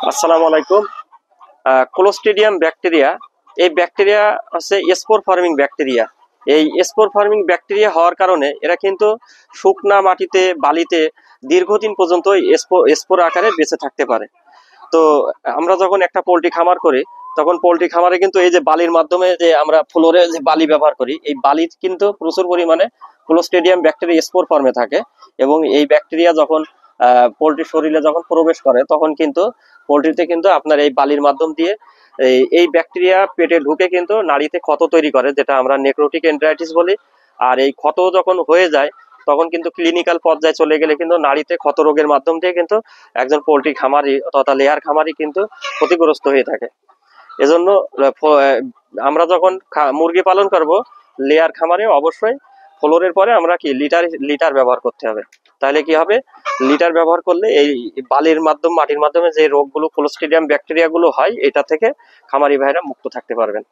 আসসালামু আলাইকুম। Clostridium bacteria, এই ব্যাকটেরিয়া হচ্ছে স্পোর ফার্মিং ব্যাকটেরিয়া। এই স্পোর ফার্মিং ব্যাকটেরিয়া হওয়ার কারণে এরা কিন্তু শুকনা মাটিতে, বালিতে দীর্ঘদিন পর্যন্ত স্পোর আকারে বেঁচে থাকতে পারে। তো আমরা যখন একটা পোল্ট্রি খামার করি, তখন পোল্ট্রি খামারে কিন্তু এই যে বালির মাধ্যমে যে আমরা ফ্লোরে যে বালি ব্যবহার করি, এই বালির কিন্তু প্রচুর পরিমাণে ক্লোস্ট্রিডিয়াম ব্যাকটেরিয়া স্পোর ফর্মে থাকে। এবং এই ব্যাকটেরিয়া যখন পোল্ট্রির শরীরে যখন প্রবেশ করে, তখন কিন্তু পোল্ট্রিতে কিন্তু আপনার এই বালির মাধ্যম দিয়ে এই ব্যাকটেরিয়া পেটে ঢুকে কিন্তু নাড়িতে ক্ষত তৈরি করে, যেটা আমরা নেক্রোটিক এন্টারাইটিস বলি। আর এই ক্ষত যখন হয়ে যায়, তখন কিন্তু ক্লিনিক্যাল পর্যায়ে চলে গেলে কিন্তু নাড়িতে ক্ষত রোগের মাধ্যম দিয়ে কিন্তু একজন পোল্ট্রি খামারি তথা লেয়ার খামারি কিন্তু ক্ষতিগ্রস্ত হয়ে থাকে। এজন্য আমরা যখন মুরগি পালন করব, লেয়ার খামারে অবশ্যই ফ্লোরের পরে আমরা কি লিটার লিটার ব্যবহার করতে হবে। তাহলে কি হবে, লিটার ব্যবহার করলে এই বালির মাধ্যমে, মাটির মাধ্যমে যে রোগগুলো, ক্লোস্ট্রিডিয়াম ব্যাকটেরিয়া গুলো হয়, এটা থেকে খামারি ভাইরা মুক্ত থাকতে পারবেন।